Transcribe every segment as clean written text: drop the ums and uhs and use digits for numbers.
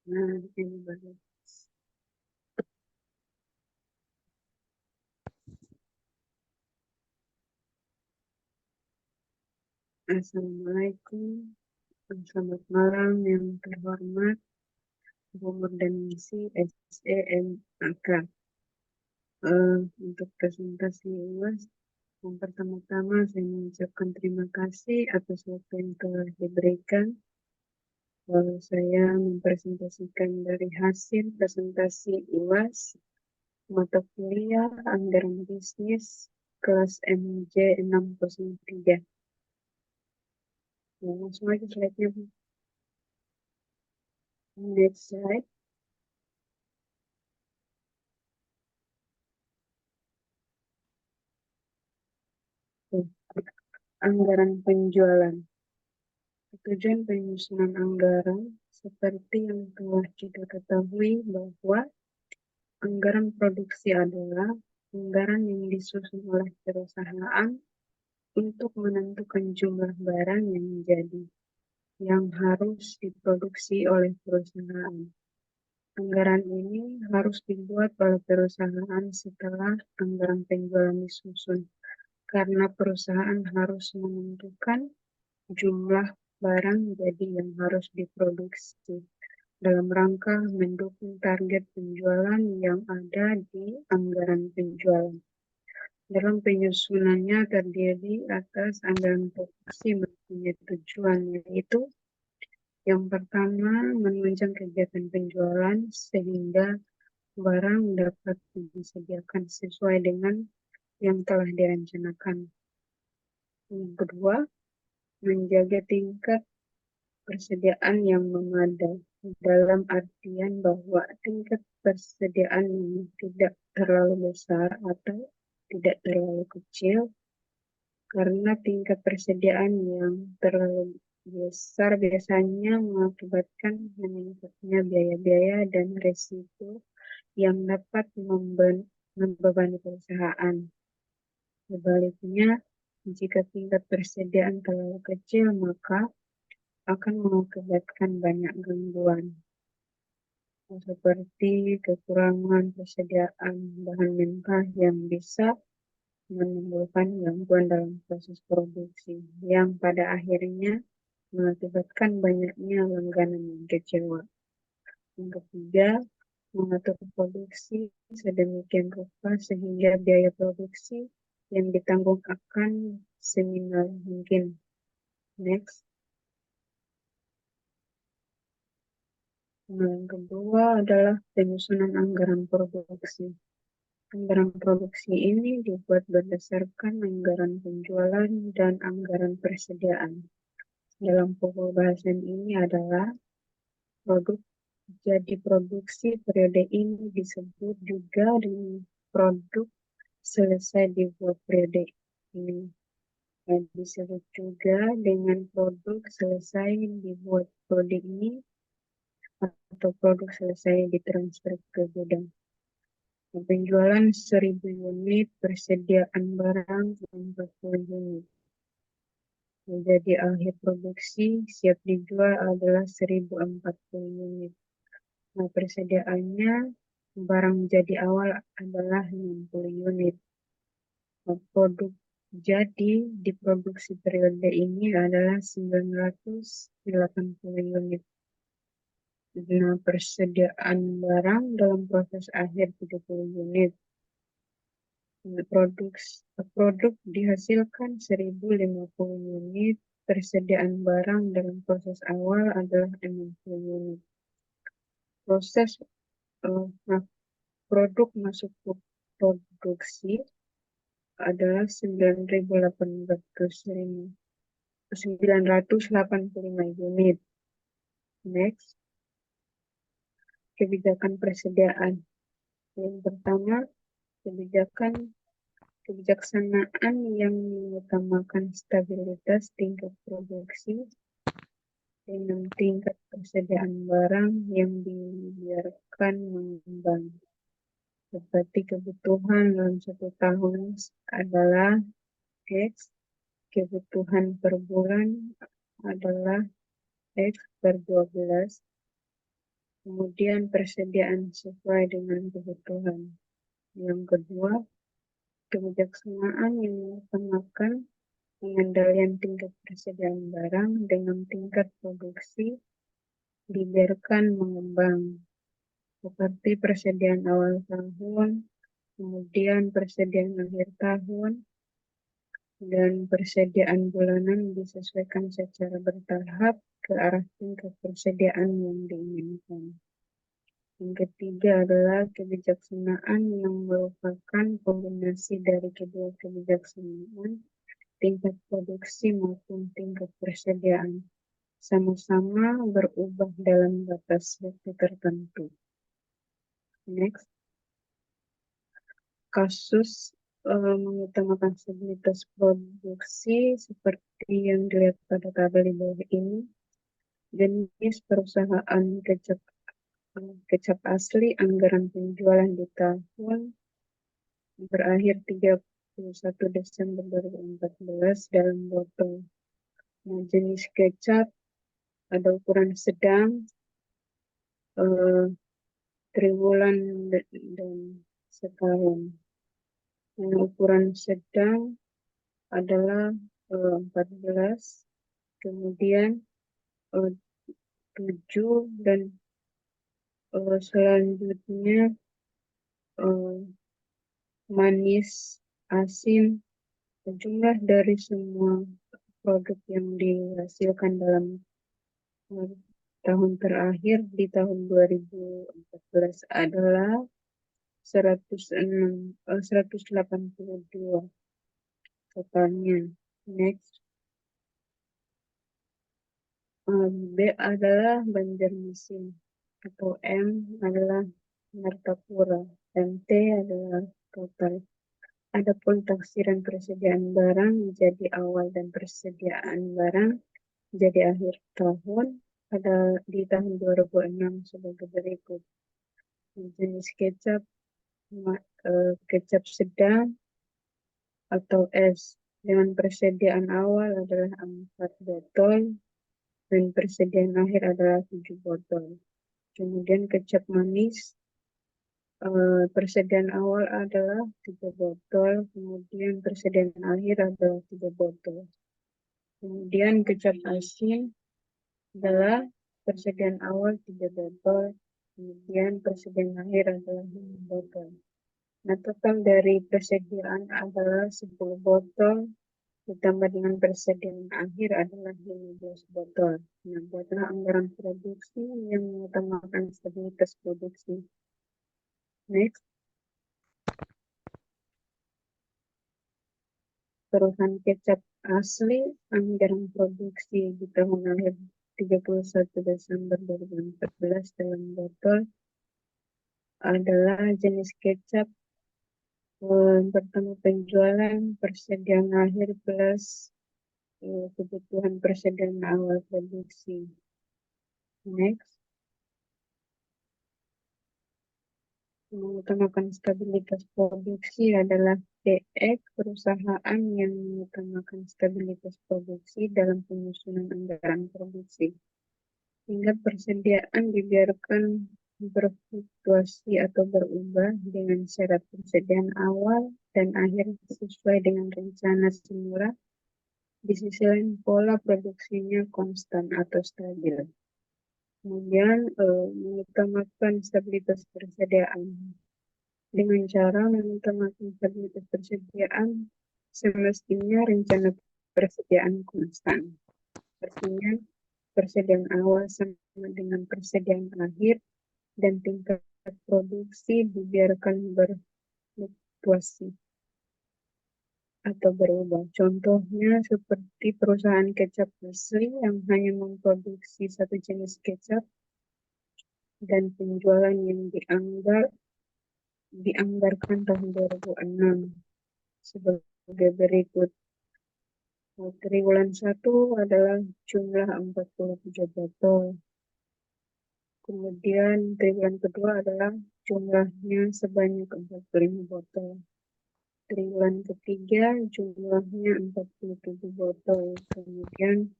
Nah, ini baru. Assalamualaikum, selamat malam yang terhormat Bu Murdanisi SEMAK. Untuk presentasi UAS, yang pertama-tama saya mengucapkan terima kasih atas waktu yang telah diberikan. Saya mempresentasikan dari hasil presentasi UAS mata kuliah anggaran bisnis kelas MJ 603. Langsung aja slide-nya, Bu. Next slide. Anggaran penjualan. Tujuan penyusunan anggaran seperti yang telah kita ketahui bahwa anggaran produksi adalah anggaran yang disusun oleh perusahaan untuk menentukan jumlah barang yang harus diproduksi oleh perusahaan. Anggaran ini harus dibuat oleh perusahaan setelah anggaran penjualan disusun, karena perusahaan harus menentukan jumlah barang jadi yang harus diproduksi dalam rangka mendukung target penjualan yang ada di anggaran penjualan. Dalam penyusunannya terdiri atas anggaran produksi mempunyai tujuan, yaitu yang pertama menunjang kegiatan penjualan sehingga barang dapat disediakan sesuai dengan yang telah direncanakan. Yang kedua, menjaga tingkat persediaan yang memadai, dalam artian bahwa tingkat persediaan yang tidak terlalu besar atau tidak terlalu kecil, karena tingkat persediaan yang terlalu besar biasanya mengakibatkan meningkatnya biaya-biaya dan risiko yang dapat membebani perusahaan. Sebaliknya, jika tingkat persediaan terlalu kecil, maka akan mengakibatkan banyak gangguan, seperti kekurangan persediaan bahan mentah yang bisa menimbulkan gangguan dalam proses produksi, yang pada akhirnya mengakibatkan banyaknya langganan yang kecewa. Yang ketiga, mengatur produksi sedemikian rupa sehingga biaya produksi yang ditanggung akan seminimal mungkin. Next. Yang kedua adalah penyusunan anggaran produksi. Anggaran produksi ini dibuat berdasarkan anggaran penjualan dan anggaran persediaan. Dalam pokok bahasan ini adalah produk jadi produksi periode ini disebut juga dengan produk selesai dibuat periode ini. Dan disebut juga dengan produk selesai dibuat periode ini atau produk selesai ditransfer ke gudang. Penjualan 1000 unit, persediaan barang 40 unit. Jadi akhir produksi siap dijual adalah 1040 unit. Nah, persediaannya barang jadi awal adalah 60 unit. Nah, produk jadi diproduksi periode ini adalah 980 unit. Nah, persediaan barang dalam proses akhir 30 unit. Produk dihasilkan 1050 unit, persediaan barang dalam proses awal adalah 60 unit. Produk masuk ke produksi adalah 985 unit. Next, kebijakan persediaan. Yang pertama, kebijaksanaan yang mengutamakan stabilitas tingkat produksi dengan tingkat persediaan barang yang dibiarkan mengembang. Seperti kebutuhan dalam 1 tahun adalah X, kebutuhan per bulan adalah X per 12, Kemudian persediaan sesuai dengan kebutuhan. Yang kedua, kebijaksanaan yang mengutamakan pengendalian tingkat persediaan barang dengan tingkat produksi dibiarkan mengembang, seperti persediaan awal tahun, kemudian persediaan akhir tahun, dan persediaan bulanan disesuaikan secara bertahap ke arah tingkat persediaan yang diinginkan. Yang ketiga adalah kebijaksanaan yang merupakan kombinasi dari kedua kebijaksanaan, tingkat produksi maupun tingkat persediaan, sama-sama berubah dalam batas waktu tertentu. Next, kasus mengutamakan stabilitas produksi seperti yang dilihat pada tabel di bawah ini. Jenis perusahaan kecap asli anggaran penjualan di tahun berakhir 31 Desember 2014 dalam botol. Nah, jenis kecap ada ukuran sedang, triwulan dan setahun. Yang ukuran sedang adalah 14, kemudian 7, dan selanjutnya manis, asin. Jumlah dari semua produk yang dihasilkan dalam tahun terakhir di tahun 2014 adalah 182 totalnya. Next, B adalah Banjarmasin, atau M adalah Martapura, dan T adalah total. Adapun taksiran persediaan barang jadi awal dan persediaan barang jadi akhir tahun pada di tahun 2006 sebagai berikut. Jenis kecap, kecap sedang atau es dengan persediaan awal adalah 4 botol dan persediaan akhir adalah 7 botol. Kemudian kecap manis, persediaan awal adalah 3 botol, kemudian persediaan akhir adalah 3 botol. Kemudian kecap asin adalah persediaan awal 3 botol, kemudian persediaan akhir adalah 5 botol. Nah, total dari persediaan adalah 10 botol, ditambah dengan persediaan akhir adalah 15 botol. Nah, buatlah anggaran produksi yang mengutamakan stabilitas produksi. Next, perusahaan kecap asli anggaran produksi di tahun akhir 31 Desember 2014 dalam botol adalah jenis kecap pertama penjualan, persediaan akhir plus kebutuhan persediaan awal produksi. Next, mengutamakan stabilitas produksi adalah PX, perusahaan yang mengutamakan stabilitas produksi dalam penyusunan anggaran produksi, hingga persediaan dibiarkan berfluktuasi atau berubah dengan syarat persediaan awal dan akhir sesuai dengan rencana semula. Di sisi lain, pola produksinya konstan atau stabil. Kemudian mengutamakan stabilitas persediaan. Dengan cara mengutamakan stabilitas persediaan, semestinya rencana persediaan konstan. Artinya, persediaan awal sama dengan persediaan akhir dan tingkat produksi dibiarkan berfluktuasi atau berubah. Contohnya seperti perusahaan kecap asli yang hanya memproduksi satu jenis kecap dan penjualan yang dianggarkan tahun 2006 sebagai berikut. Triwulan 1 adalah jumlah 43 botol. Kemudian triwulan kedua adalah jumlahnya sebanyak 45 botol. Triwulan ketiga jumlahnya 47 botol. Kemudian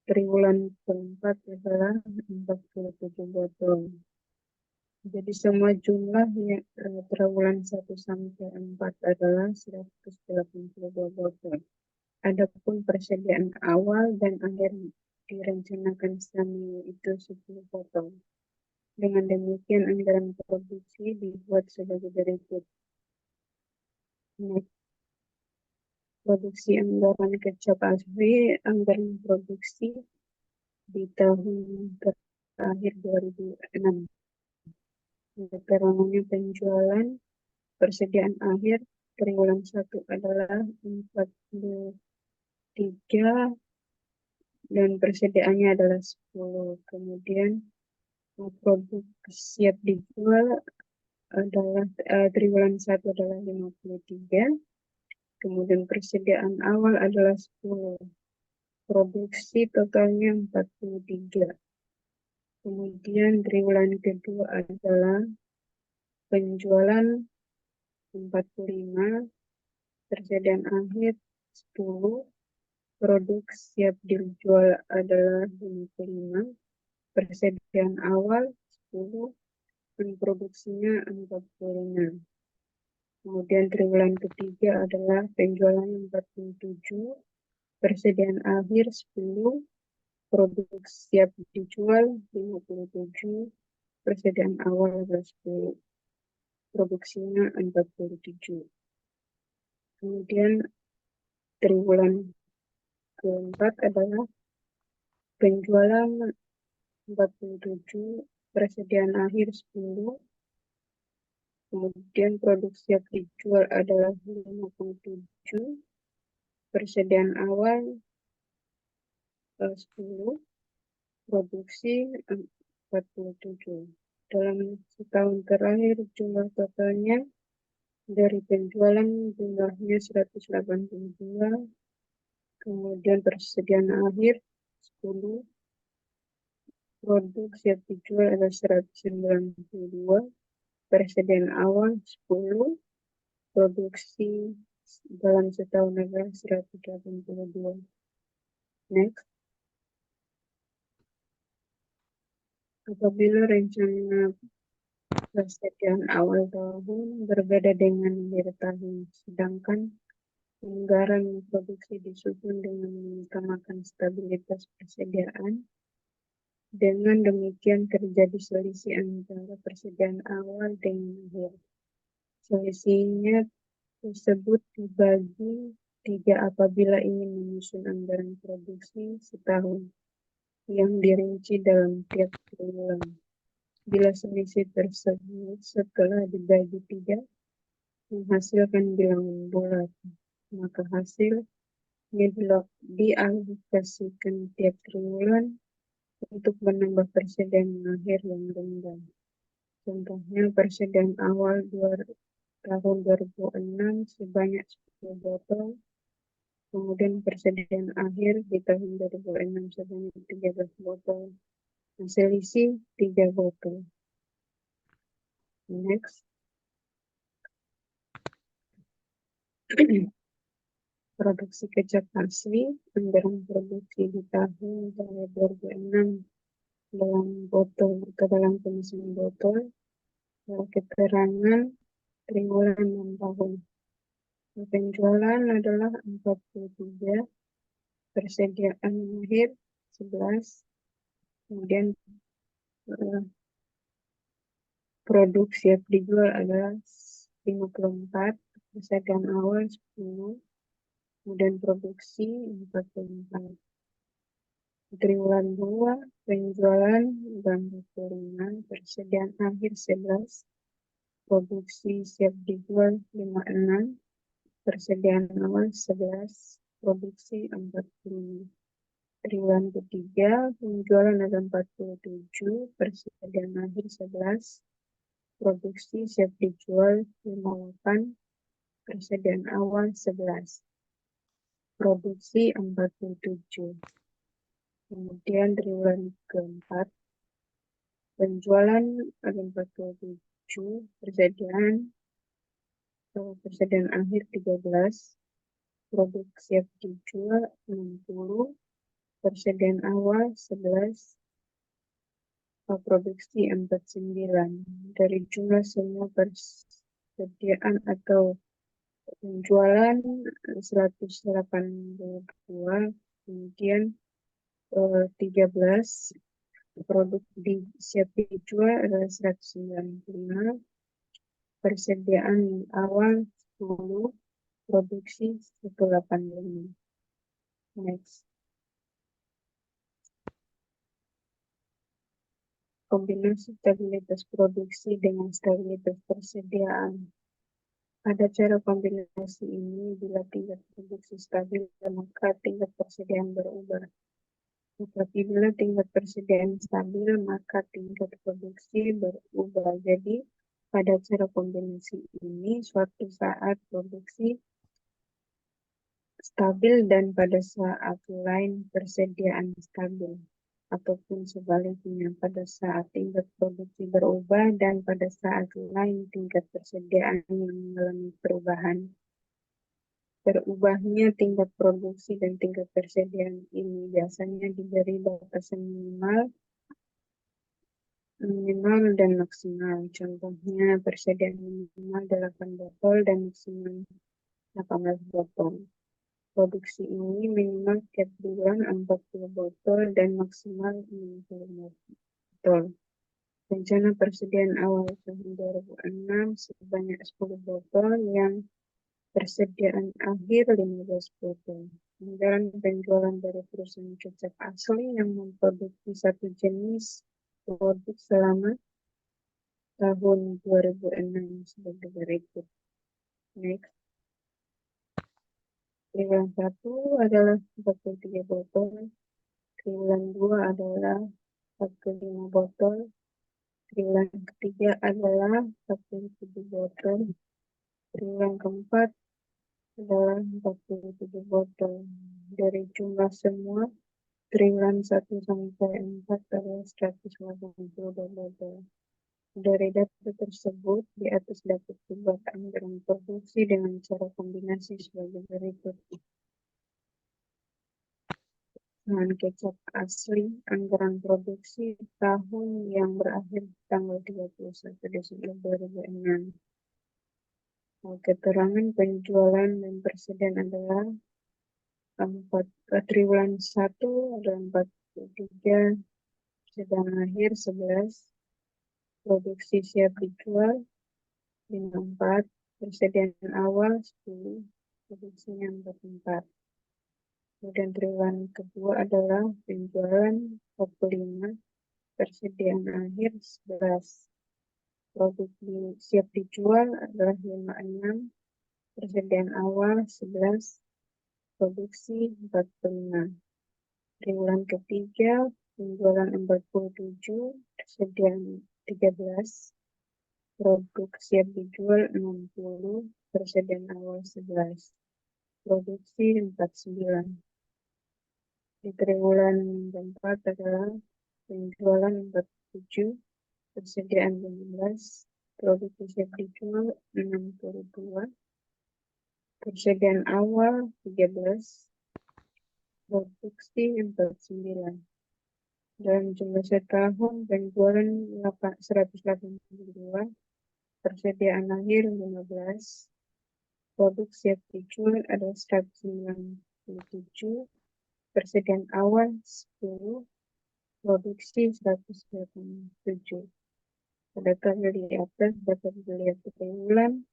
triwulan keempat adalah 47 botol. Jadi semua jumlah yang triwulan 1 sampai 4 adalah 182 botol. Adapun persediaan awal dan akhir direncanakan selama itu 10 botol. Dengan demikian anggaran produksi dibuat sebagai berikut. Produksi anggaran kecap asli, anggaran produksi di tahun terakhir 2006. Keterangannya penjualan persediaan akhir triwulan 1 adalah 43 dan persediaannya adalah 10. Kemudian produk siap dijual adalah triwulan 1 adalah 53. Kemudian persediaan awal adalah 10. Produksi totalnya 43. Kemudian triwulan kedua adalah penjualan 45, persediaan akhir 10, produk siap dijual adalah 55, persediaan awal 10, dan produksinya 45. Kemudian triwulan ketiga adalah penjualan 47, persediaan akhir 10, produk siap dijual 57, persediaan awal adalah 10, produksinya 47. Kemudian triwulan keempat adalah penjualan 47, persediaan akhir 10, kemudian produk siap dijual adalah 57, persediaan awal 10, produksi 47. Dalam setahun terakhir jumlah totalnya dari penjualan jumlahnya 182, kemudian persediaan akhir 10, produk siap dijual adalah 192, persediaan awal 10, produksi dalam setahun adalah 182. Next. Apabila rencana persediaan awal tahun berbeda dengan akhir tahun, sedangkan anggaran produksi disusun dengan mengutamakan stabilitas persediaan, dengan demikian terjadi selisih antara persediaan awal dengan akhir. Selisihnya tersebut dibagi 3 apabila ingin menyusun anggaran produksi setahun yang dirinci dalam tiap triwulan. Bila selisih tersebut setelah dibagi 3 menghasilkan bilangan bulat, maka hasilnya dialokasikan tiap triwulan untuk menambah persediaan akhir yang rendah. Contohnya persediaan awal tahun 2006 sebanyak 10 botol, kemudian persediaan akhir di tahun 2006 sebanyak 13 botol. Selisih 3 botol. Next. Produksi kecap asli, anggaran produksi di tahun 2006 dalam botol ke dalam kemasan botol, keterangan triwulan 6 tahun. Penjualan adalah 43, persediaan akhir 11, kemudian produk siap dijual adalah 54, persediaan awal 10, kemudian produksi 44. Triwulan 2, penjualan 45, persediaan akhir 11, produksi siap dijual 56, persediaan awal 11, produksi 45. Triwulan ketiga, penjualan ada 47, persediaan akhir 11, produksi siap dijual 58, persediaan awal 11, produksi 47. Kemudian triwulan keempat, penjualan ada 47, persediaan akhir 13, produk siap dijual 60, persediaan awal 11, produksi 49. Dari jumlah semua persediaan atau penjualan 182, kemudian 13 produk siap dijual adalah 195, persediaan awal 10, produksi 185. Next. Kombinasi stabilitas produksi dengan stabilitas persediaan. Pada cara kombinasi ini, bila tingkat produksi stabil, maka tingkat persediaan berubah. Tetapi bila tingkat persediaan stabil, maka tingkat produksi berubah. Jadi, pada cara kombinasi ini, suatu saat produksi stabil dan pada saat lain persediaan stabil. Ataupun sebaliknya, pada saat tingkat produksi berubah dan pada saat lain tingkat persediaan yang mengalami perubahan. Berubahnya tingkat produksi dan tingkat persediaan ini biasanya diberi batasan minimal dan maksimal. Contohnya persediaan minimal 8 botol dan maksimal 18 botol. Produksi ini minimal setiap bulan 40 botol dan maksimal 60 botol. Rencana persediaan awal tahun 2006 sebanyak 10 botol yang persediaan akhir 15 botol. Anggaran penjualan dari perusahaan kecap asli yang memproduksi satu jenis produk selama tahun 2006 sebagai berikut. Next. Triwulan 1 adalah 43 botol, triwulan 2 adalah 45 botol, triwulan ketiga adalah 47 botol, triwulan keempat adalah 47 botol. Dari jumlah semua, triwulan 1 sampai 4 adalah 182 botol. Dari data tersebut, di atas dapat dibuat anggaran produksi dengan cara kombinasi sebagai berikut. Bahan kecap asli, anggaran produksi tahun yang berakhir tanggal 31 Desember 2006. Keterangan penjualan dan persediaan adalah triwulan 1 ada 43, persediaan akhir 11, produksi siap dijual 54, persediaan awal 10, produksinya 44. Kemudian triwulan kedua adalah penjualan 45, persediaan akhir 11, produk siap dijual adalah 56, persediaan awal 11, produksi 45. Triwulan ketiga penjualan 47, persediaan 13, produk siap dijual 60, persediaan awal 11, produksi 49. Di triwulan keempat adalah penjualan 47, persediaan 15, produk siap dijual 62, persediaan awal 13, produksi 49. Dalam jumlah setahun penjualan 182, persediaan akhir 15, produk siap dijual adalah 197, persediaan awal 10, produksi 187. Pada tabel di atas dapat dilihat triwulan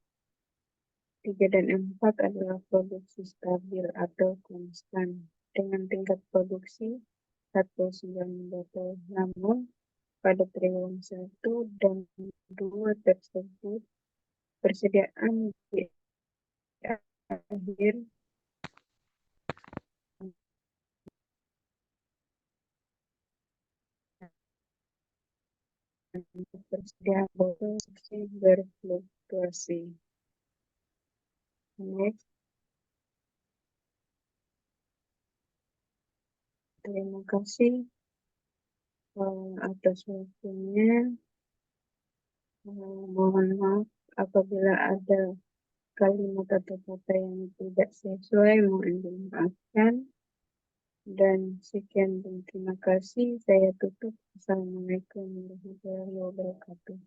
3 dan 4 adalah produksi stabil atau konstan dengan tingkat produksi 19 botol. Namun pada triwulan 1 dan 2 tersebut persediaan di akhir persediaan botol berfluktuasi. Next. Terima kasih atas waktunya. Mohon maaf apabila ada kalimat atau kata yang tidak sesuai, mohon dimaafkan. Dan sekian dan terima kasih. Saya tutup. Assalamualaikum warahmatullahi wabarakatuh.